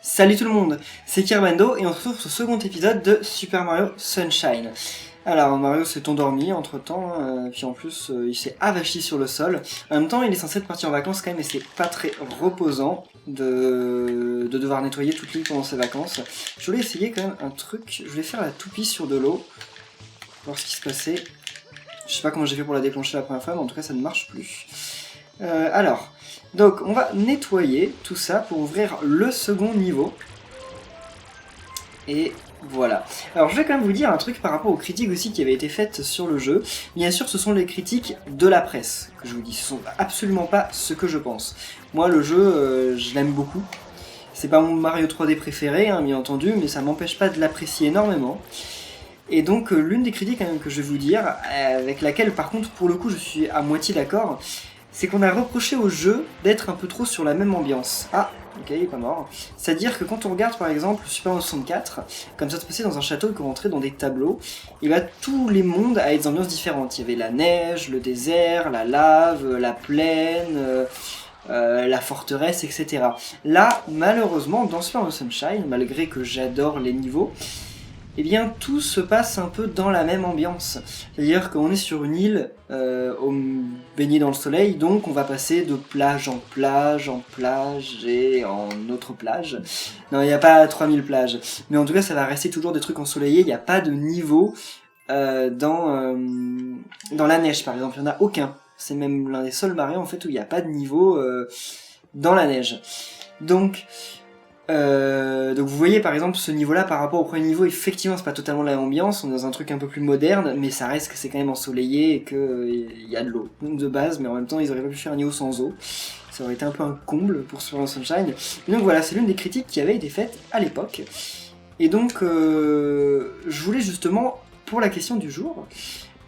Salut tout le monde, c'est Kirbando et on se retrouve pour ce second épisode de Super Mario Sunshine. Alors Mario s'est endormi entre temps, puis en plus il s'est avachi sur le sol. En même temps il est censé être parti en vacances quand même et c'est pas très reposant de devoir nettoyer toute l'île pendant ses vacances. Je voulais essayer quand même un truc, je voulais faire la toupie sur de l'eau, voir ce qui se passait. Je sais pas comment j'ai fait pour la déclencher la première fois mais en tout cas ça ne marche plus. Donc on va nettoyer tout ça pour ouvrir le second niveau. Et voilà. Alors je vais quand même vous dire un truc par rapport aux critiques aussi qui avaient été faites sur le jeu. Bien sûr ce sont les critiques de la presse que je vous dis, ce sont absolument pas ce que je pense. Moi le jeu je l'aime beaucoup. C'est pas mon Mario 3D préféré hein, bien entendu, mais ça m'empêche pas de l'apprécier énormément. Et donc l'une des critiques quand même que je vais vous dire, avec laquelle par contre pour le coup je suis à moitié d'accord, c'est qu'on a reproché au jeu d'être un peu trop sur la même ambiance. Ah, ok, il est pas mort. C'est-à-dire que quand on regarde par exemple Super Mario 64, comme ça se passait dans un château et qu'on rentrait dans des tableaux, et bah tous les mondes avaient des ambiances différentes. Il y avait la neige, le désert, la lave, la plaine, la forteresse, etc. Là, malheureusement, dans Super Mario Sunshine, malgré que j'adore les niveaux, eh bien tout se passe un peu dans la même ambiance. C'est-à-dire qu'on est sur une île baignée dans le soleil, donc on va passer de plage en plage, en plage et en autre plage. Non, il n'y a pas 3000 plages, mais en tout cas ça va rester toujours des trucs ensoleillés, il n'y a pas de niveau dans la neige par exemple, il n'y en a aucun. C'est même l'un des seuls Mario en fait où il n'y a pas de niveau dans la neige. Donc vous voyez par exemple ce niveau-là par rapport au premier niveau, effectivement c'est pas totalement la même ambiance, on est dans un truc un peu plus moderne, mais ça reste que c'est quand même ensoleillé et qu'il y a de l'eau de base, mais en même temps ils auraient pas pu faire un niveau sans eau, ça aurait été un peu un comble pour Super Mario Sunshine. Et donc voilà, c'est l'une des critiques qui avait été faite à l'époque. Et donc je voulais justement, pour la question du jour,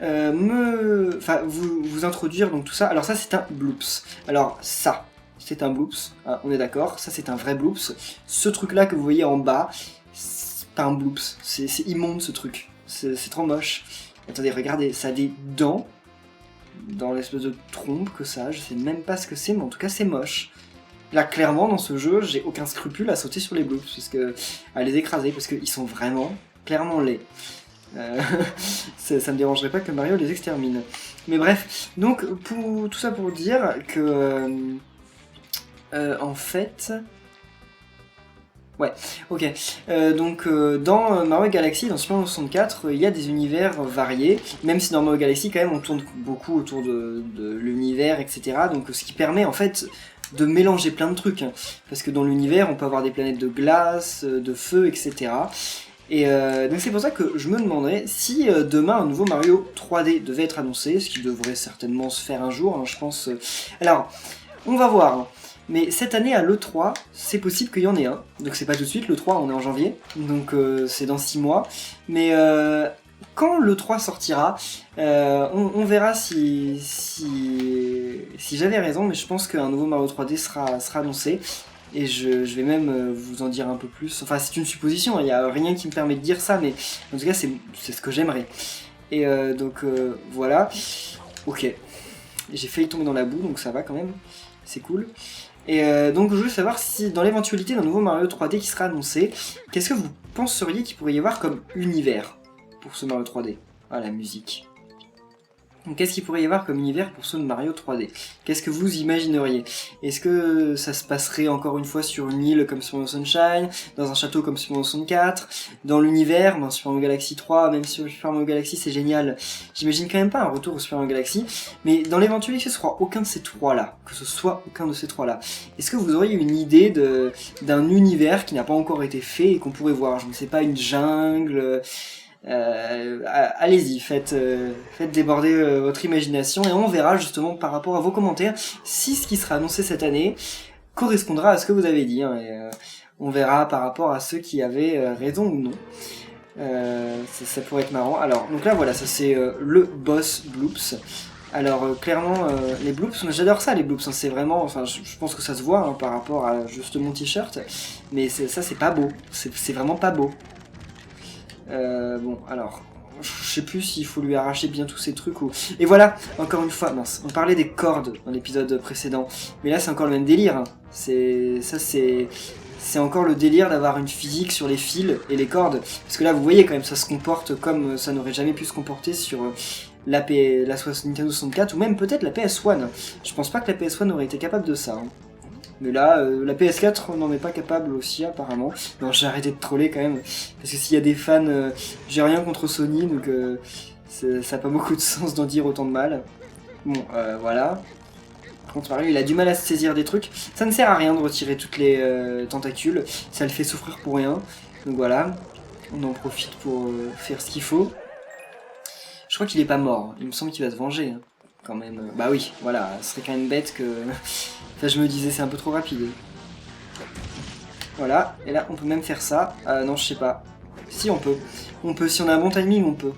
vous introduire donc tout ça. Alors ça c'est un bloops, alors ça c'est un bloops, hein, on est d'accord, ça c'est un vrai bloops. Ce truc là que vous voyez en bas, c'est pas un bloops, c'est immonde ce truc, c'est trop moche. Attendez, regardez, ça a des dents dans l'espèce de trompe que ça a, je sais même pas ce que c'est, mais en tout cas c'est moche. Là clairement dans ce jeu, j'ai aucun scrupule à sauter sur les bloops, à les écraser, parce qu'ils sont vraiment clairement laids. Ça me dérangerait pas que Mario les extermine. Mais bref, donc tout ça pour dire que... en fait... Ouais, ok. Dans Mario Galaxy, dans Super Mario 64, il y a des univers variés, même si dans Mario Galaxy, quand même, on tourne beaucoup autour de l'univers, etc. Donc ce qui permet, en fait, de mélanger plein de trucs. Hein. Parce que dans l'univers, on peut avoir des planètes de glace, de feu, etc. Et donc c'est pour ça que je me demanderais si demain un nouveau Mario 3D devait être annoncé, ce qui devrait certainement se faire un jour, hein, je pense. Alors, on va voir. Hein. Mais cette année à l'E3, c'est possible qu'il y en ait un. Donc c'est pas tout de suite, l'E3 on est en janvier, donc c'est dans 6 mois. Mais quand l'E3 sortira, on verra si j'avais raison, mais je pense qu'un nouveau Mario 3D sera annoncé. Et je vais même vous en dire un peu plus. Enfin c'est une supposition, il n'y a rien qui me permet de dire ça, mais en tout cas c'est ce que j'aimerais. Et voilà. Ok. J'ai failli tomber dans la boue, donc ça va quand même. C'est cool. Et donc je voulais savoir si dans l'éventualité d'un nouveau Mario 3D qui sera annoncé, qu'est-ce que vous penseriez qu'il pourrait y avoir comme univers pour ce Mario 3D? Ah, la musique. Donc qu'est-ce qu'il pourrait y avoir comme univers pour ce Mario 3D? Qu'est-ce que vous imagineriez? Est-ce que ça se passerait encore une fois sur une île comme Super Mario Sunshine, dans un château comme Super Mario 64, dans l'univers, dans Super Mario Galaxy 3, même si Super Mario Galaxy c'est génial, j'imagine quand même pas un retour au Super Mario Galaxy, mais dans l'éventualité que ce soit aucun de ces trois-là, est-ce que vous auriez une idée d'un univers qui n'a pas encore été fait et qu'on pourrait voir? Je ne sais pas, une jungle... allez-y, faites déborder votre imagination et on verra justement par rapport à vos commentaires si ce qui sera annoncé cette année correspondra à ce que vous avez dit hein, et on verra par rapport à ceux qui avaient raison ou non. Ça pourrait être marrant. Alors donc là voilà, ça c'est le boss bloops. Alors clairement les bloops, j'adore ça les bloops, hein, c'est vraiment, enfin je pense que ça se voit hein, par rapport à juste mon t-shirt, mais ça c'est pas beau, c'est vraiment pas beau. Bon, alors, je sais plus s'il faut lui arracher bien tous ces trucs ou... Et voilà, encore une fois, mince, on parlait des cordes dans l'épisode précédent, mais là c'est encore le même délire, hein. C'est c'est encore le délire d'avoir une physique sur les fils et les cordes. Parce que là, vous voyez quand même, ça se comporte comme ça n'aurait jamais pu se comporter sur la Nintendo 64 ou même peut-être la PS1. Je pense pas que la PS1 aurait été capable de ça. Hein. Mais là, la PS4 n'en est pas capable aussi apparemment. Non, j'ai arrêté de troller quand même. Parce que s'il y a des fans, j'ai rien contre Sony, donc ça n'a pas beaucoup de sens d'en dire autant de mal. Bon, voilà. Par contre, Mario, il a du mal à se saisir des trucs. Ça ne sert à rien de retirer toutes les tentacules. Ça le fait souffrir pour rien. Donc voilà. On en profite pour faire ce qu'il faut. Je crois qu'il est pas mort. Il me semble qu'il va se venger. Hein, quand même. Bah oui, voilà. Ce serait quand même bête que... Enfin, je me disais, c'est un peu trop rapide. Voilà. Et là, on peut même faire ça. Non, je sais pas. Si, on peut. On peut. Si on a un bon timing, on peut.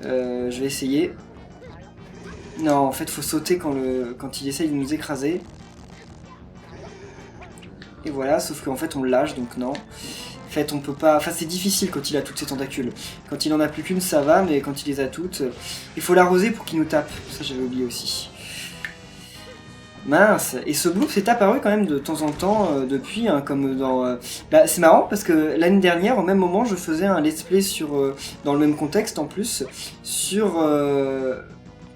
Je vais essayer. Non, en fait, faut sauter quand il essaye de nous écraser. Et voilà, sauf qu'en fait, on le lâche, donc non. En fait, on peut pas... Enfin, c'est difficile quand il a toutes ses tentacules. Quand il en a plus qu'une, ça va, mais quand il les a toutes... Il faut l'arroser pour qu'il nous tape. Ça, j'avais oublié aussi. Mince. Et ce Bloops est apparu quand même de temps en temps depuis, hein, comme dans... Bah, c'est marrant, parce que l'année dernière, au même moment, je faisais un let's play sur... dans le même contexte, en plus, sur...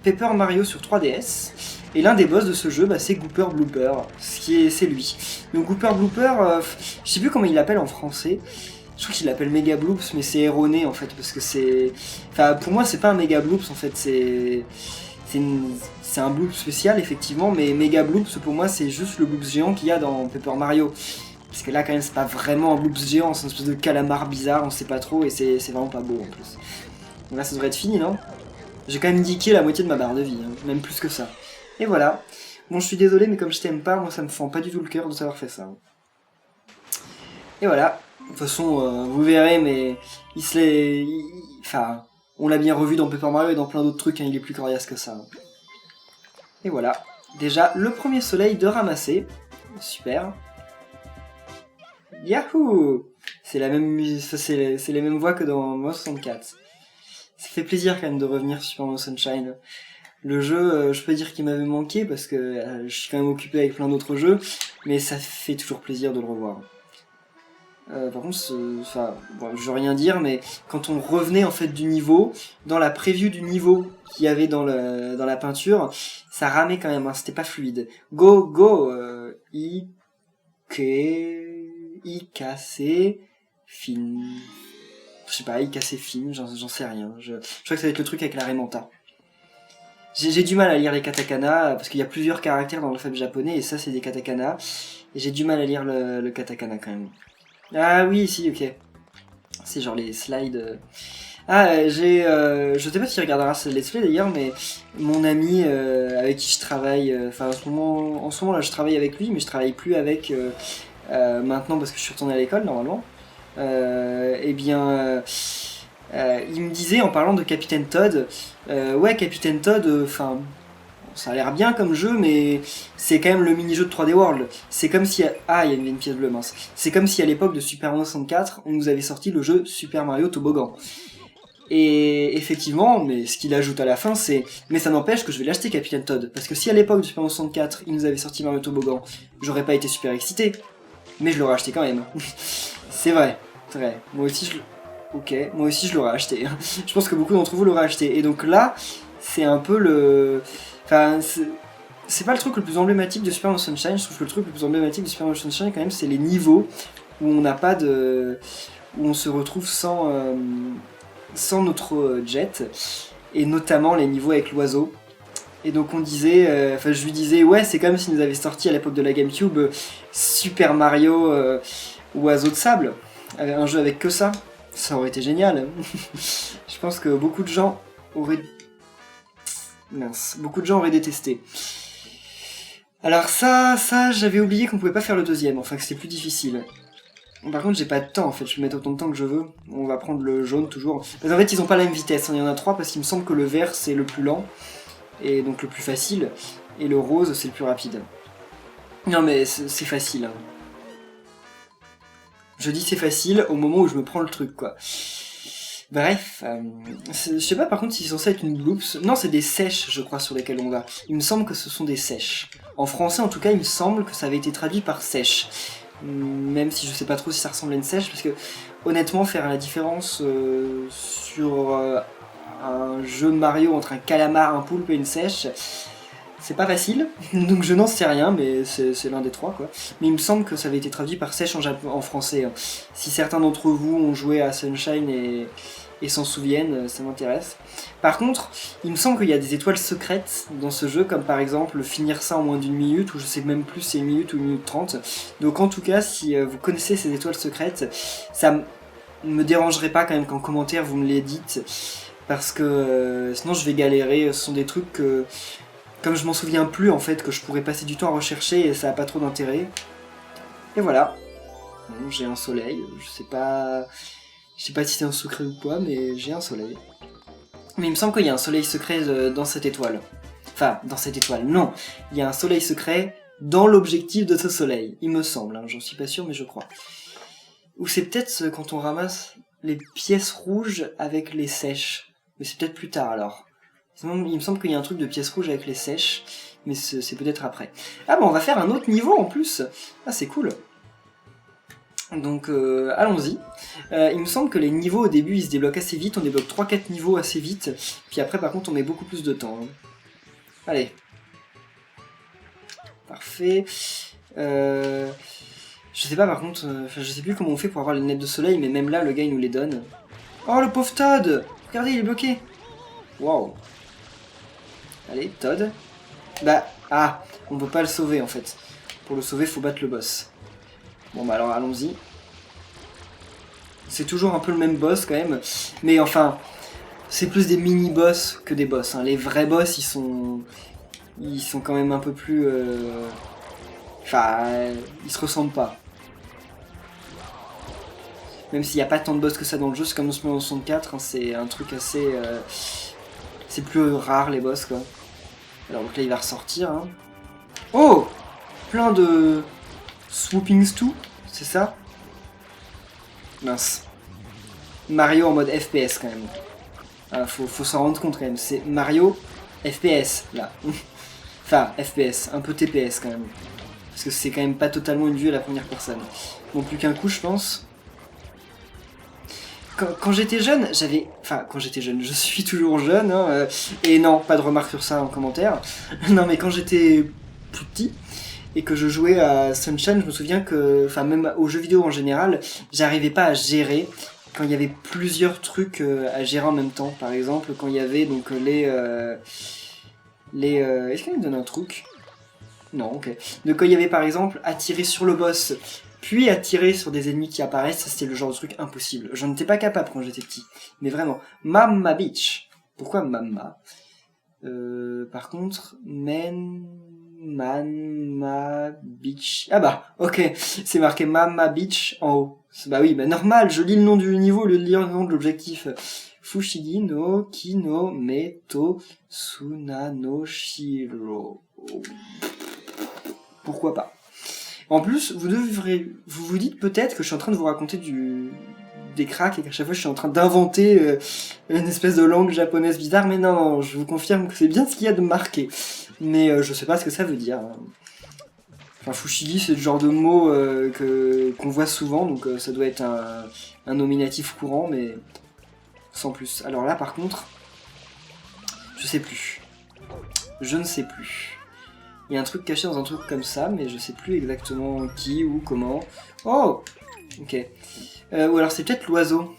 Paper Mario sur 3DS, et l'un des boss de ce jeu, bah, c'est Gooper Blooper, c'est lui. Donc Gooper Blooper, je sais plus comment il l'appelle en français, je crois qu'il l'appelle Mega Bloops, mais c'est erroné en fait, parce que c'est... Enfin, pour moi, c'est pas un Mega Bloops en fait, c'est un Bloops spécial, effectivement, mais Mega Bloops, pour moi, c'est juste le Bloops géant qu'il y a dans Paper Mario. Parce que là, quand même, c'est pas vraiment un Bloops géant, c'est une espèce de calamar bizarre, on sait pas trop, et c'est vraiment pas beau en plus. Donc là, ça devrait être fini, non ? J'ai quand même niqué la moitié de ma barre de vie, hein, même plus que ça. Et voilà. Bon, je suis désolé, mais comme je t'aime pas, moi ça me fend pas du tout le cœur de savoir fait ça. Et voilà. De toute façon, vous verrez, mais enfin, on l'a bien revu dans Paper Mario et dans plein d'autres trucs, hein, il est plus coriace que ça. Et voilà. Déjà, le premier soleil de ramasser. Super. Yahoo! C'est la même, c'est les mêmes voix que dans Mario 64. Ça fait plaisir quand même de revenir sur Super Mario Sunshine. Le jeu, je peux dire qu'il m'avait manqué parce que je suis quand même occupé avec plein d'autres jeux, mais ça fait toujours plaisir de le revoir. Par contre, bon, je veux rien dire, mais quand on revenait en fait du niveau, dans la preview du niveau qu'il y avait dans la peinture, ça ramait quand même, hein, c'était pas fluide. Go, IKC, film... Je sais pas, IKC film, j'en sais rien. Je crois que ça va être le truc avec la Raimanta. J'ai du mal à lire les katakana, parce qu'il y a plusieurs caractères dans l'alphabet japonais, et ça c'est des katakana. Et j'ai du mal à lire le katakana quand même. Ah oui, si, ok. C'est genre les slides... Ah, je sais pas si tu regarderas ce let's play d'ailleurs, mais mon ami avec qui je travaille... Enfin, en ce moment là je travaille avec lui, mais je travaille plus avec maintenant parce que je suis retourné à l'école normalement. Eh bien, il me disait en parlant de Captain Todd, ouais, Captain Todd, enfin, ça a l'air bien comme jeu, mais c'est quand même le mini-jeu de 3D World. C'est comme si... Ah, il y a une pièce bleue, mince. C'est comme si à l'époque de Super Mario 64, on nous avait sorti le jeu Super Mario Toboggan. Et effectivement, mais ce qu'il ajoute à la fin, c'est... Mais ça n'empêche que je vais l'acheter, Captain Todd. Parce que si à l'époque de Super Mario 64, il nous avait sorti Mario Toboggan, j'aurais pas été super excité. Mais je l'aurais acheté quand même. C'est vrai. Très. Moi aussi, moi aussi, je l'aurais acheté. Je pense que beaucoup d'entre vous l'auraient acheté. Et donc là, c'est un peu le... Enfin, c'est pas le truc le plus emblématique de Super Mario Sunshine. Je trouve que le truc le plus emblématique de Super Mario Sunshine, quand même, c'est les niveaux où on n'a pas de... où on se retrouve sans notre jet. Et notamment les niveaux avec l'oiseau. Et donc on disait, enfin je lui disais, ouais, c'est comme s'il nous avait sorti à l'époque de la GameCube Super Mario Oiseau de sable. Un jeu avec que ça. Ça aurait été génial. Je pense que beaucoup de gens auraient... Mince, beaucoup de gens auraient détesté. Alors ça, j'avais oublié qu'on pouvait pas faire le deuxième, enfin que c'était plus difficile. Par contre, j'ai pas de temps en fait, je peux mettre autant de temps que je veux. On va prendre le jaune toujours. Parce qu'en fait, ils ont pas la même vitesse, il y en a 3 parce qu'il me semble que le vert c'est le plus lent, et donc le plus facile, et le rose c'est le plus rapide. Non mais c'est facile. Hein. Je dis c'est facile au moment où je me prends le truc quoi. Bref, je sais pas par contre si c'est censé être une bloops. Non, c'est des sèches, je crois, sur lesquelles on va. Il me semble que ce sont des sèches. En français, en tout cas, il me semble que ça avait été traduit par sèche. Même si je sais pas trop si ça ressemble à une sèche, parce que honnêtement, faire la différence sur un jeu Mario entre un calamar, un poulpe et une sèche, c'est pas facile. Donc je n'en sais rien, mais c'est l'un des trois, quoi. Mais il me semble que ça avait été traduit par sèche en français. Hein. Si certains d'entre vous ont joué à Sunshine et s'en souviennent, ça m'intéresse. Par contre, il me semble qu'il y a des étoiles secrètes dans ce jeu, comme par exemple finir ça en moins d'une minute, ou je sais même plus si c'est une minute ou une minute 30. Donc en tout cas, si vous connaissez ces étoiles secrètes, ça me dérangerait pas quand même qu'en commentaire vous me les dites, parce que sinon je vais galérer. Ce sont des trucs que, comme je m'en souviens plus en fait, que je pourrais passer du temps à rechercher et ça a pas trop d'intérêt. Et voilà. Bon, j'ai un soleil, je sais pas si c'est un secret ou quoi, mais j'ai un soleil. Mais il me semble qu'il y a un soleil secret dans cette étoile. Enfin, dans cette étoile, non. Il y a un soleil secret dans l'objectif de ce soleil. Il me semble, hein. J'en suis pas sûr, mais je crois. Ou c'est peut-être quand on ramasse les pièces rouges avec les sèches. Mais c'est peut-être plus tard, alors. Il me semble qu'il y a un truc de pièces rouges avec les sèches, mais c'est peut-être après. Ah bon, on va faire un autre niveau en plus. Ah, c'est cool. Donc allons-y. Il me semble que les niveaux au début ils se débloquent assez vite, on débloque 3-4 niveaux assez vite, puis après par contre on met beaucoup plus de temps. Hein. Allez. Parfait. Je sais pas par contre, je sais plus comment on fait pour avoir les lunettes de soleil, mais même là le gars il nous les donne. Oh le pauvre Todd! Regardez il est bloqué! Waouh! Allez, Todd. Bah, ah, on peut pas le sauver en fait. Pour le sauver faut battre le boss. Bon bah alors allons-y. C'est toujours un peu le même boss quand même, mais enfin, c'est plus des mini-boss que des boss. Hein. Les vrais boss, ils sont quand même un peu plus... Enfin, ils se ressemblent pas. Même s'il n'y a pas tant de boss que ça dans le jeu, c'est comme dans Super Mario 64, hein, c'est un truc assez... C'est plus rare les boss quoi. Alors donc là il va ressortir. Hein. Oh! Plein de... Swooping Stew, c'est ça? Mince. Mario en mode FPS quand même. Ah, faut s'en rendre compte quand même. C'est Mario FPS là. Enfin, FPS, un peu TPS quand même. Parce que c'est quand même pas totalement une vue à la première personne. Bon, plus qu'un coup, je pense. Quand j'étais jeune, j'avais... Enfin, quand j'étais jeune, je suis toujours jeune. Hein, et non, pas de remarques sur ça en commentaire. Non, mais quand j'étais plus petit... et que je jouais à Sunshine, je me souviens que, enfin même aux jeux vidéo en général, j'arrivais pas à gérer quand il y avait plusieurs trucs à gérer en même temps. Par exemple, quand il y avait donc est-ce qu'il me donne un truc? Non, ok. Donc quand il y avait par exemple à tirer sur le boss, puis à tirer sur des ennemis qui apparaissent, c'était le genre de truc impossible. J'en étais pas capable quand j'étais petit. Mais vraiment, Mamma Beach. Pourquoi Mamma? Par contre, Mamma Beach. Ah bah, ok, c'est marqué Mamma Beach en haut. Bah oui, bah normal, je lis le nom du niveau au lieu de lire le nom de l'objectif. Fushigi no Kino Meto Sunano Shiro. Pourquoi pas? En plus, vous vous dites peut-être que je suis en train de vous raconter des cracks et qu'à chaque fois je suis en train d'inventer une espèce de langue japonaise bizarre, mais non, je vous confirme que c'est bien ce qu'il y a de marqué. Mais je sais pas ce que ça veut dire. Enfin, Fushigi, c'est le genre de mot qu'on voit souvent, donc ça doit être un nominatif courant, mais sans plus. Alors là, par contre, je sais plus. Je ne sais plus. Il y a un truc caché dans un truc comme ça, mais je sais plus exactement qui ou comment. Oh! Ok. Ou alors c'est peut-être l'oiseau.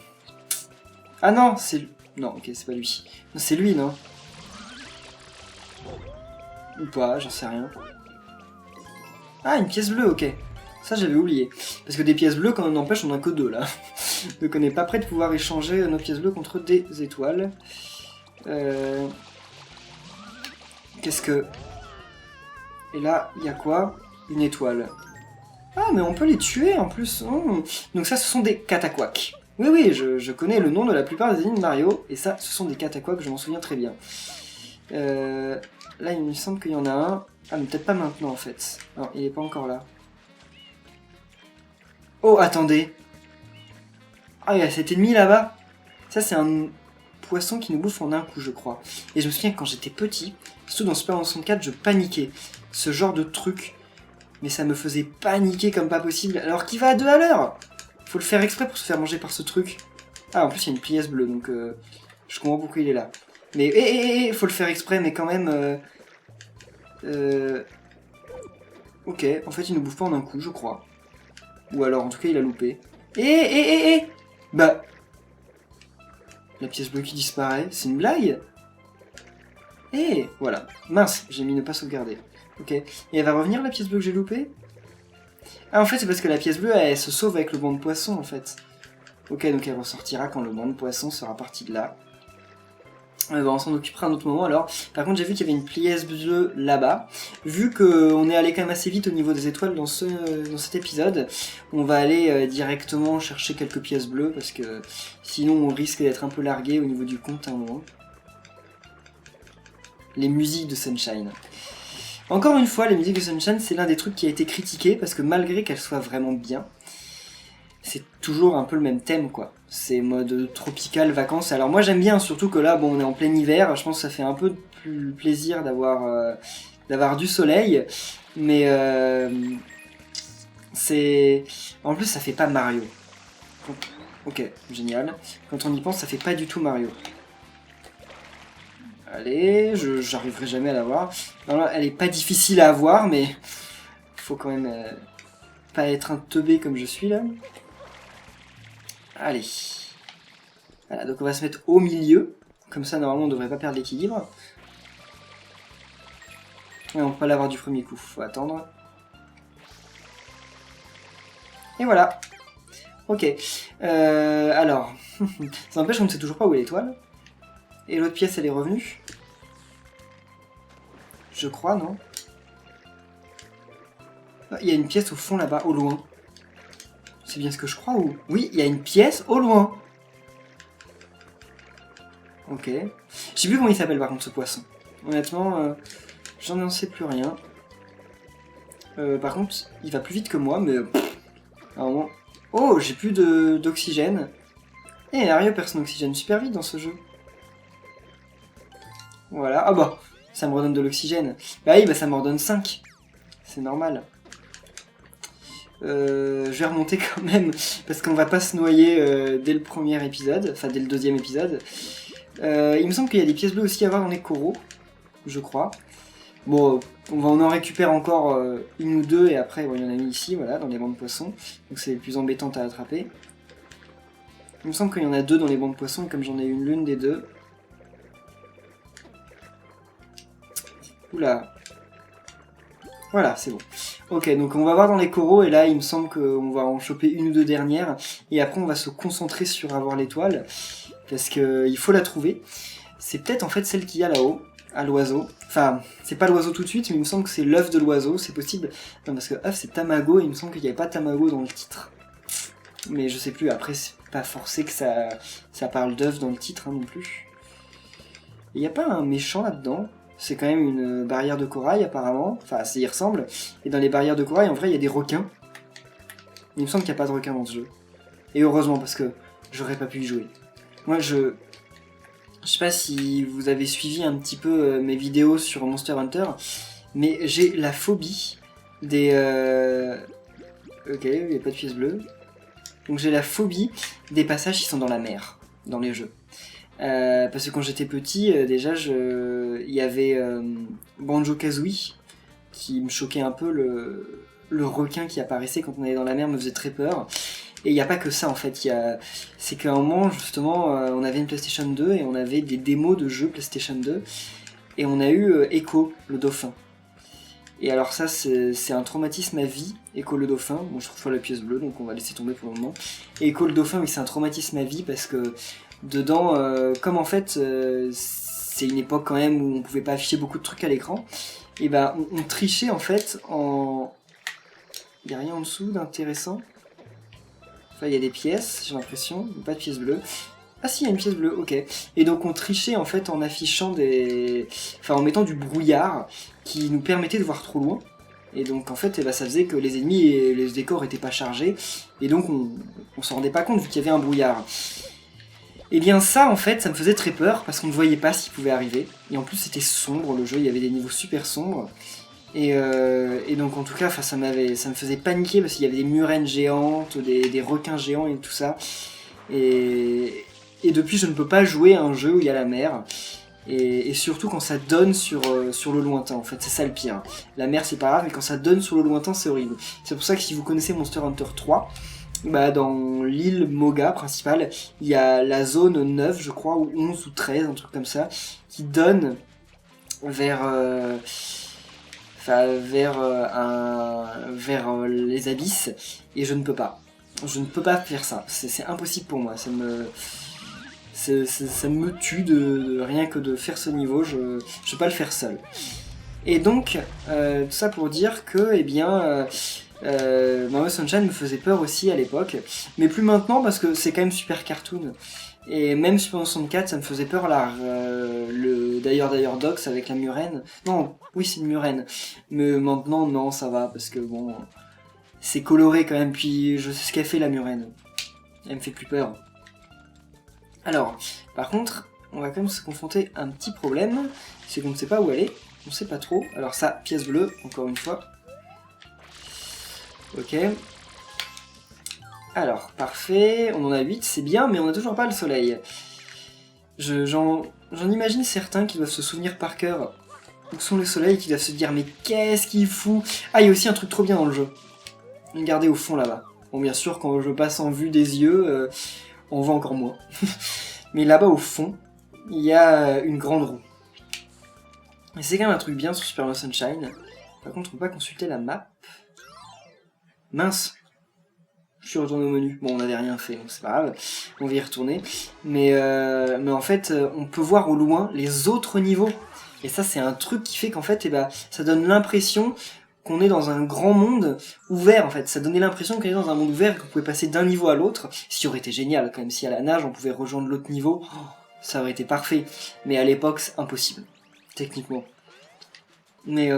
Ah non, c'est... Non, ok, c'est pas lui. Non, c'est lui, non? Ou pas, j'en sais rien. Ah, une pièce bleue, ok. Ça, j'avais oublié. Parce que des pièces bleues, quand on en empêche, on en a que deux, là. Donc on n'est pas prêt de pouvoir échanger nos pièces bleues contre des étoiles. Qu'est-ce que... Et là, il y a quoi? Une étoile. Ah, mais on peut les tuer, en plus. Oh. Donc ça, ce sont des cataquacs. Oui, oui, je connais le nom de la plupart des ennemis de Mario. Et ça, ce sont des cataquacs, je m'en souviens très bien. Là, il me semble qu'il y en a un. Ah, mais peut-être pas maintenant, en fait. Non, il est pas encore là. Oh, attendez. Ah, il y a cet ennemi là-bas. Ça, c'est un poisson qui nous bouffe en un coup, je crois. Et je me souviens que quand j'étais petit, surtout dans Super Mario 64, je paniquais. Ce genre de truc Mais ça me faisait paniquer comme pas possible. Alors qu'il va à 2 à l'heure. Faut le faire exprès pour se faire manger par ce truc. Ah, en plus, il y a une pièce bleue, donc je comprends pourquoi il est là. Mais, faut le faire exprès, mais quand même... Ok, en fait, il ne bouffe pas en un coup, je crois. Ou alors, en tout cas, il a loupé. Bah... La pièce bleue qui disparaît, c'est une blague? Voilà. Mince, j'ai mis ne pas sauvegarder. Ok. Et elle va revenir, la pièce bleue que j'ai loupée? Ah, en fait, c'est parce que la pièce bleue, elle se sauve avec le banc de poisson, en fait. Ok, donc elle ressortira quand le banc de poisson sera parti de là. On s'en occupera à un autre moment alors. Par contre, j'ai vu qu'il y avait une pièce bleue là-bas. Vu qu'on est allé quand même assez vite au niveau des étoiles dans cet épisode, on va aller directement chercher quelques pièces bleues parce que sinon on risque d'être un peu largué au niveau du compte à un moment. Les musiques de Sunshine. Encore une fois, les musiques de Sunshine, c'est l'un des trucs qui a été critiqué parce que malgré qu'elles soient vraiment bien, c'est toujours un peu le même thème, quoi. C'est mode tropical, vacances. Alors moi j'aime bien, surtout que là, bon, on est en plein hiver. Je pense que ça fait un peu plus plaisir d'avoir du soleil. Mais c'est... En plus, ça fait pas Mario. Ok, génial. Quand on y pense, ça fait pas du tout Mario. Allez, j'arriverai jamais à l'avoir. Elle est pas difficile à avoir, mais... Faut quand même pas être un teubé comme je suis, là. Allez. Voilà, donc on va se mettre au milieu. Comme ça, normalement, on devrait pas perdre l'équilibre. Ouais, on peut pas l'avoir du premier coup. Faut attendre. Et voilà. Ok. Alors. Ça n'empêche qu'on ne sait toujours pas où est l'étoile. Et l'autre pièce, elle est revenue. Je crois, non? Il y a une pièce au fond, là-bas, au loin. C'est bien ce que je crois ou... Oui, il y a une pièce au loin. Ok. Je sais plus comment il s'appelle par contre ce poisson. Honnêtement, j'en sais plus rien. Par contre, il va plus vite que moi, mais... à un moment... Oh, j'ai plus d'oxygène. Et Mario perd son oxygène super vite dans ce jeu. Voilà. Ah bah, ça me redonne de l'oxygène. Bah oui, bah ça me redonne 5. C'est normal. Je vais remonter quand même, parce qu'on va pas se noyer dès le premier épisode, enfin dès le deuxième épisode. Il me semble qu'il y a des pièces bleues aussi à avoir dans les coraux, je crois. Bon, on en récupère encore une ou deux, et après, bon, il y en a mis ici, voilà, dans les bancs de poissons. Donc c'est les plus embêtantes à attraper. Il me semble qu'il y en a 2 dans les bancs de poissons, et comme j'en ai une l'une des 2... Oula. Voilà, c'est bon. Ok, donc on va voir dans les coraux, et là il me semble qu'on va en choper une ou 2 dernières, et après on va se concentrer sur avoir l'étoile, parce qu'il faut la trouver. C'est peut-être en fait celle qu'il y a là-haut, à l'oiseau. Enfin, c'est pas l'oiseau tout de suite, mais il me semble que c'est l'œuf de l'oiseau, c'est possible. Non, parce que œuf c'est Tamago, et il me semble qu'il n'y avait pas Tamago dans le titre. Mais je sais plus, après c'est pas forcé que ça parle d'œuf dans le titre hein, non plus. Il n'y a pas un méchant là-dedans? C'est quand même une barrière de corail apparemment, enfin ça y ressemble. Et dans les barrières de corail, en vrai, il y a des requins. Il me semble qu'il n'y a pas de requins dans ce jeu. Et heureusement, parce que j'aurais pas pu y jouer. Moi, je sais pas si vous avez suivi un petit peu mes vidéos sur Monster Hunter, mais j'ai la phobie des... Ok, il n'y a pas de pièce bleue. Donc j'ai la phobie des passages qui sont dans la mer, dans les jeux. Parce que quand j'étais petit, déjà, il y avait Banjo-Kazooie qui me choquait un peu, le requin qui apparaissait quand on allait dans la mer me faisait très peur. Et il n'y a pas que ça en fait, c'est qu'à un moment justement, on avait une PlayStation 2 et on avait des démos de jeux PlayStation 2 et on a eu Echo, le dauphin. Et alors ça, c'est un traumatisme à vie, Echo le dauphin. Bon, je trouve pas la pièce bleue, donc on va laisser tomber pour le moment. Et Echo le dauphin, oui, c'est un traumatisme à vie parce que dedans, comme en fait, c'est une époque quand même où on pouvait pas afficher beaucoup de trucs à l'écran, et ben on trichait en fait en... Il n'y a rien en dessous d'intéressant. Enfin, il y a des pièces, j'ai l'impression, pas de pièce bleue. Ah si, il y a une pièce bleue, ok. Et donc on trichait en fait en affichant des... Enfin, en mettant du brouillard qui nous permettait de voir trop loin. Et donc en fait, eh ben, ça faisait que les ennemis et les décors étaient pas chargés. Et donc on s'en rendait pas compte vu qu'il y avait un brouillard. Et bien ça en fait, ça me faisait très peur parce qu'on ne voyait pas ce qui pouvait arriver. Et en plus c'était sombre le jeu, il y avait des niveaux super sombres. Et donc en tout cas, ça me faisait paniquer parce qu'il y avait des murènes géantes, des requins géants et tout ça. Et depuis, je ne peux pas jouer à un jeu où il y a la mer. Et surtout quand ça donne sur le lointain, en fait, c'est ça le pire. La mer c'est pas grave, mais quand ça donne sur le lointain, c'est horrible. C'est pour ça que si vous connaissez Monster Hunter 3, bah dans l'île Moga principale, il y a la zone 9, je crois, ou 11 ou 13, un truc comme ça, qui donne vers les abysses, et je ne peux pas. Je ne peux pas faire ça, c'est impossible pour moi, ça me tue de rien que de faire ce niveau, je ne peux pas le faire seul. Et donc, tout ça pour dire que, eh bien, Mario Sunshine me faisait peur aussi à l'époque, mais plus maintenant parce que c'est quand même super cartoon. Et même Super Mario 64, ça me faisait peur là, le d'ailleurs Dox avec la murène. Non, oui c'est une murène. Mais maintenant non, ça va parce que bon, c'est coloré quand même. Puis je sais ce qu'elle fait la murène. Elle me fait plus peur. Alors, par contre, on va quand même se confronter à un petit problème, c'est qu'on ne sait pas où elle est, on ne sait pas trop. Alors ça, pièce bleue, encore une fois. Ok. Alors, parfait, on en a 8, c'est bien, mais on n'a toujours pas le soleil. J'en imagine certains qui doivent se souvenir par cœur où sont les soleils, qui doivent se dire mais qu'est-ce qu'il fout. Ah, il y a aussi un truc trop bien dans le jeu. Regardez au fond là-bas. Bon, bien sûr, quand je passe en vue des yeux, on voit encore moins. Mais là-bas au fond, il y a une grande roue. Et c'est quand même un truc bien sur Super Mario Sunshine. Par contre, on peut pas consulter la map. Mince! Je suis retourné au menu. Bon, on n'avait rien fait, donc c'est pas grave. On va y retourner. Mais en fait, on peut voir au loin les autres niveaux. Et ça, c'est un truc qui fait qu'en fait, ça donne l'impression qu'on est dans un grand monde ouvert, en fait. Ça donnait l'impression qu'on est dans un monde ouvert et qu'on pouvait passer d'un niveau à l'autre. Ce qui aurait été génial, quand même. Si à la nage, on pouvait rejoindre l'autre niveau, ça aurait été parfait. Mais à l'époque, c'est impossible. Techniquement. Mais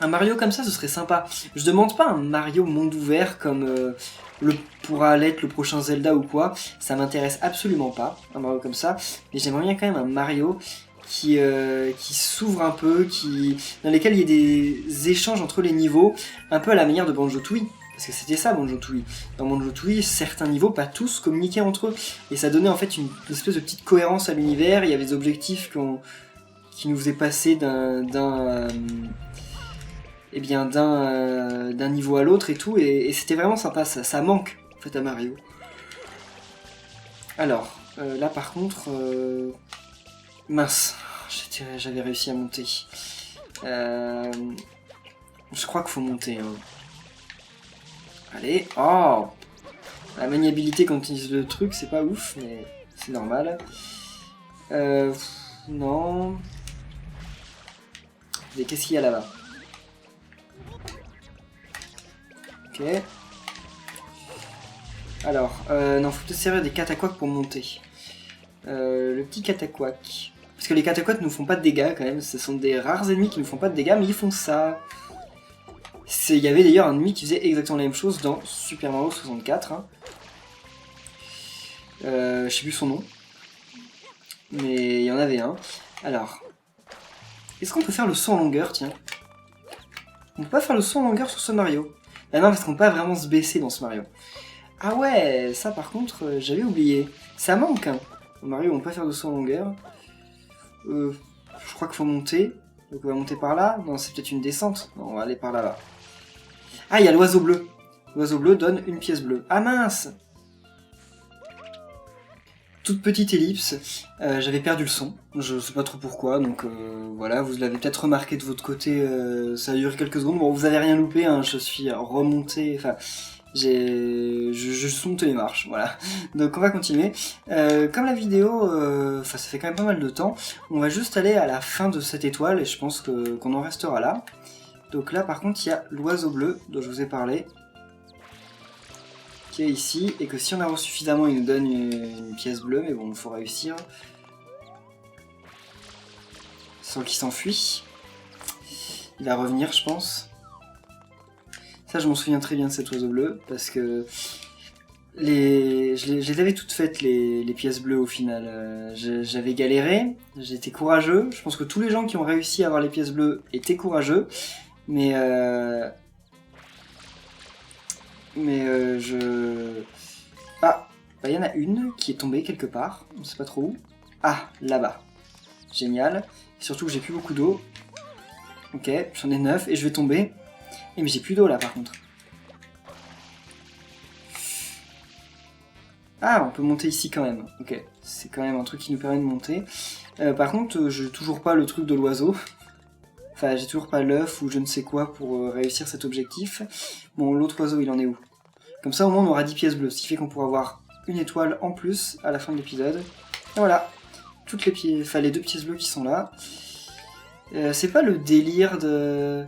un Mario comme ça, ce serait sympa. Je demande pas un Mario monde ouvert comme pourra l'être le prochain Zelda ou quoi. Ça m'intéresse absolument pas, un Mario comme ça. Mais j'aimerais bien quand même un Mario qui s'ouvre un peu, dans lesquels il y ait des échanges entre les niveaux, un peu à la manière de Banjo-Tooie. Parce que c'était ça, Banjo-Tooie. Dans Banjo-Tooie, certains niveaux, pas tous, communiquaient entre eux. Et ça donnait en fait une espèce de petite cohérence à l'univers. Il y avait des objectifs qui nous faisaient passer d'un niveau à l'autre et tout, et c'était vraiment sympa, ça manque en fait à Mario. Alors, là par contre, mince, j'avais réussi à monter. Je crois qu'il faut monter. Hein. Allez, oh, la maniabilité quand on utilise le truc, c'est pas ouf, mais c'est normal. Non. Mais qu'est-ce qu'il y a là-bas? Ok. Alors, non, faut peut-être servir des cataquacs pour monter. Le petit cataquac. Parce que les cataquacs ne nous font pas de dégâts quand même. Ce sont des rares ennemis qui ne font pas de dégâts, mais ils font ça. Il y avait d'ailleurs un ennemi qui faisait exactement la même chose dans Super Mario 64. Hein. Je sais plus son nom. Mais il y en avait un. Alors, est-ce qu'on peut faire le saut en longueur, tiens? On peut pas faire le saut en longueur sur ce Mario. Ah non, parce qu'on peut pas vraiment se baisser dans ce Mario. Ah ouais, ça par contre, j'avais oublié. Ça manque, hein. Mario, on peut pas faire de saut en longueur. Je crois qu'il faut monter. Donc on va monter par là. Non, c'est peut-être une descente. Non, on va aller par là-bas. Ah, il y a l'oiseau bleu. L'oiseau bleu donne une pièce bleue. Ah mince! Toute petite ellipse. J'avais perdu le son. Je sais pas trop pourquoi. Donc voilà, vous l'avez peut-être remarqué de votre côté. Ça a duré quelques secondes. Bon, vous avez rien loupé. Hein, je suis remonté. Enfin, je suis monté les marches. Voilà. Donc on va continuer. Comme la vidéo, ça fait quand même pas mal de temps. On va juste aller à la fin de cette étoile et je pense qu'on en restera là. Donc là, par contre, il y a l'oiseau bleu dont je vous ai parlé. Qui est ici, et que si on avance suffisamment, il nous donne une pièce bleue, mais bon, il faut réussir. Sans qu'il s'enfuit. Il va revenir, je pense. Ça, je m'en souviens très bien de cet oiseau bleu, parce que je les avais toutes faites, les pièces bleues, au final. J'avais galéré, j'étais courageux. Je pense que tous les gens qui ont réussi à avoir les pièces bleues étaient courageux. Mais je... Ah, bah y en a une qui est tombée quelque part, on sait pas trop où. Ah, là-bas. Génial. Surtout que j'ai plus beaucoup d'eau. Ok, j'en ai 9 et je vais tomber. Et mais j'ai plus d'eau là par contre. Ah, on peut monter ici quand même. Ok, c'est quand même un truc qui nous permet de monter. Par contre, j'ai toujours pas le truc de l'oiseau. Enfin, j'ai toujours pas l'œuf ou je ne sais quoi pour réussir cet objectif. Bon, l'autre oiseau, il en est où? Comme ça, au moins, on aura 10 pièces bleues, ce qui fait qu'on pourra avoir une étoile en plus à la fin de l'épisode. Et voilà, toutes les pièces, enfin les 2 pièces bleues qui sont là. C'est pas le délire de...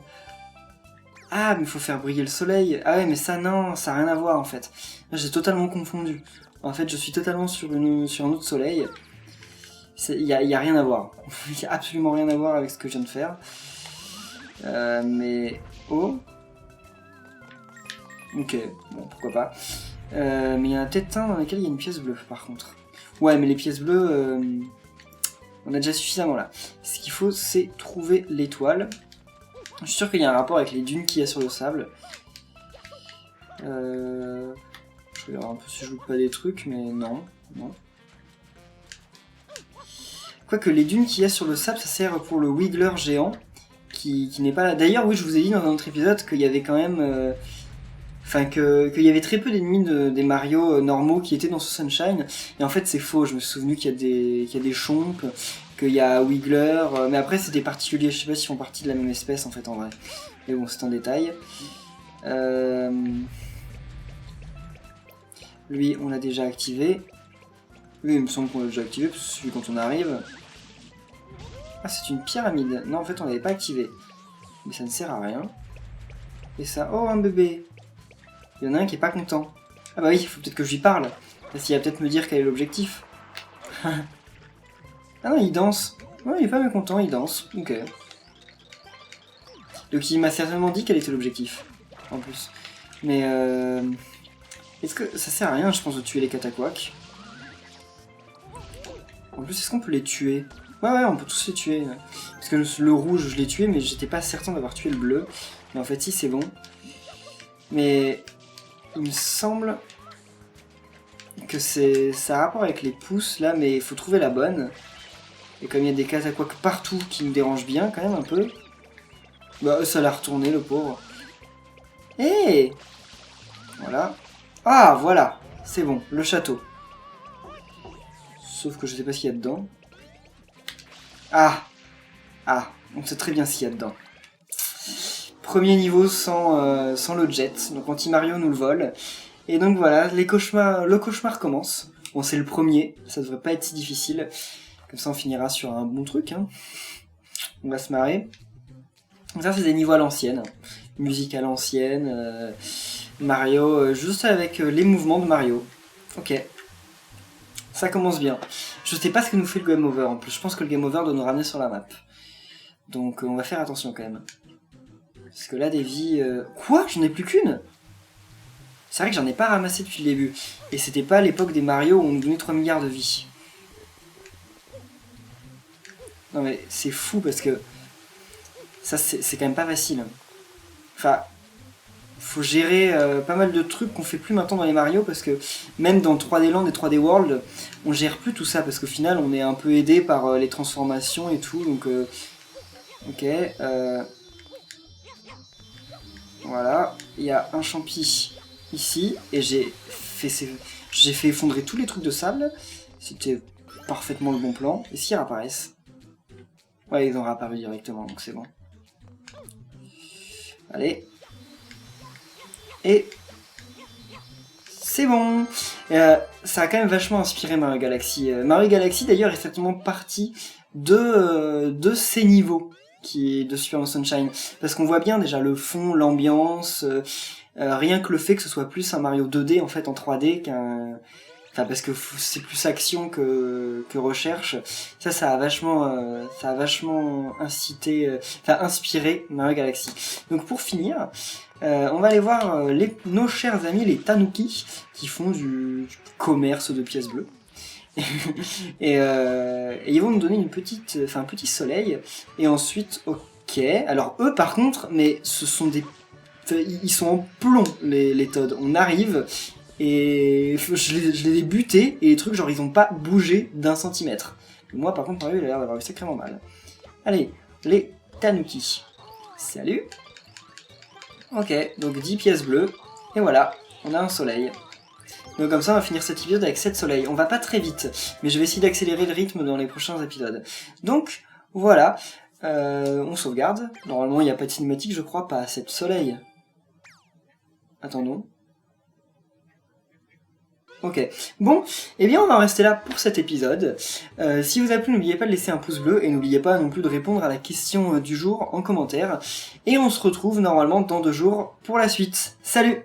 Ah, mais il faut faire briller le soleil. Ah ouais, mais ça, non, ça n'a rien à voir, en fait. J'ai totalement confondu. En fait, je suis totalement sur un autre soleil. Il y a rien à voir. Il y a absolument rien à voir avec ce que je viens de faire. Mais... Oh. Ok, bon, pourquoi pas. Mais il y en a peut-être un dans lequel il y a une pièce bleue, par contre. Ouais, mais les pièces bleues... on a déjà suffisamment là. Ce qu'il faut, c'est trouver l'étoile. Je suis sûr qu'il y a un rapport avec les dunes qu'il y a sur le sable. Je regarde un peu si je loupe pas des trucs, mais non. Quoique les dunes qu'il y a sur le sable, ça sert pour le Wiggler géant, qui n'est pas là. D'ailleurs, oui, je vous ai dit dans un autre épisode qu'il y avait quand même... qu'il y avait très peu d'ennemis des Mario normaux qui étaient dans ce Sunshine. Et en fait, c'est faux. Je me suis souvenu qu'il y a des chompes, qu'il y a Wiggler. Mais après, c'est des particuliers. Je sais pas s'ils font partie de la même espèce, en fait, en vrai. Mais bon, c'est un détail. Lui, on l'a déjà activé. Lui, il me semble qu'on l'a déjà activé, parce que c'est celui quand on arrive. Ah, c'est une pyramide. Non, en fait, on l'avait pas activé. Mais ça ne sert à rien. Et ça... Oh, un bébé. Il y en a un qui est pas content. Ah bah oui, il faut peut-être que je lui parle. Parce qu'il va peut-être me dire quel est l'objectif. Ah non, il danse. Ouais, il est pas mécontent, il danse. Ok. Donc il m'a certainement dit quel était l'objectif. En plus. Mais est-ce que ça sert à rien, je pense, de tuer les cataquacs? En plus, est-ce qu'on peut les tuer? Ouais, on peut tous les tuer. Parce que le rouge, je l'ai tué, mais j'étais pas certain d'avoir tué le bleu. Mais en fait, si, c'est bon. Mais il me semble que ça a rapport avec les pouces, là, mais il faut trouver la bonne. Et comme il y a des cataquacs partout qui me dérangent bien, quand même, un peu. Bah, ça l'a retourné, le pauvre. Hé Voilà. Ah, voilà. C'est bon, le château. Sauf que je sais pas ce qu'il y a dedans. Ah, on sait très bien ce qu'il y a dedans. Premier niveau sans le jet, donc Anti-Mario nous le vole. Et donc voilà, le cauchemar commence. Bon, c'est le premier, ça devrait pas être si difficile. Comme ça on finira sur un bon truc. Hein. On va se marrer. Donc ça c'est des niveaux à l'ancienne. Musique à l'ancienne. Mario, juste avec les mouvements de Mario. Ok. Ça commence bien. Je sais pas ce que nous fait le game over en plus. Je pense que le game over doit nous ramener sur la map. Donc on va faire attention quand même. Parce que là des vies... Quoi? J'en ai plus qu'une? C'est vrai que j'en ai pas ramassé depuis le début. Et c'était pas l'époque des Mario où on nous donnait 3 milliards de vies. Non mais c'est fou parce que... Ça c'est quand même pas facile. Enfin... Faut gérer pas mal de trucs qu'on fait plus maintenant dans les Mario parce que même dans 3D Land et 3D World, on gère plus tout ça parce qu'au final on est un peu aidé par les transformations et tout. Donc... Ok. Voilà. Il y a un champi ici et j'ai fait effondrer tous les trucs de sable. C'était parfaitement le bon plan. Et s'ils réapparaissent? Ouais, ils ont réapparu directement, donc c'est bon. Allez. Et c'est bon. Ça a quand même vachement inspiré Mario Galaxy. Mario Galaxy d'ailleurs est certainement partie de ces niveaux de Super Mario Sunshine. Parce qu'on voit bien déjà le fond, l'ambiance... rien que le fait que ce soit plus un Mario 2D en fait en 3D qu'un... Enfin parce que c'est plus action que recherche. Ça a vachement inspiré Mario Galaxy. Donc pour finir, on va aller voir nos chers amis les Tanuki qui font du commerce de pièces bleues. et ils vont nous donner un petit soleil et ensuite Ok, alors eux par contre, mais ce sont des... Ils sont en plomb, les Toads. On arrive, et je les ai butés, et les trucs, genre, ils ont pas bougé d'1 centimètre. Moi, par contre, Mario, il a l'air d'avoir eu sacrément mal. Allez, les Tanuki. Salut. Ok, donc 10 pièces bleues, et voilà, on a un soleil. Donc comme ça, on va finir cet épisode avec 7 soleils. On va pas très vite, mais je vais essayer d'accélérer le rythme dans les prochains épisodes. Donc, voilà, on sauvegarde. Normalement, il n'y a pas de cinématique, je crois, pas 7 soleils. Attendons. Ok, bon, eh bien on va en rester là pour cet épisode. Si vous a plu, n'oubliez pas de laisser un pouce bleu et n'oubliez pas non plus de répondre à la question du jour en commentaire. Et on se retrouve normalement dans 2 jours pour la suite. Salut!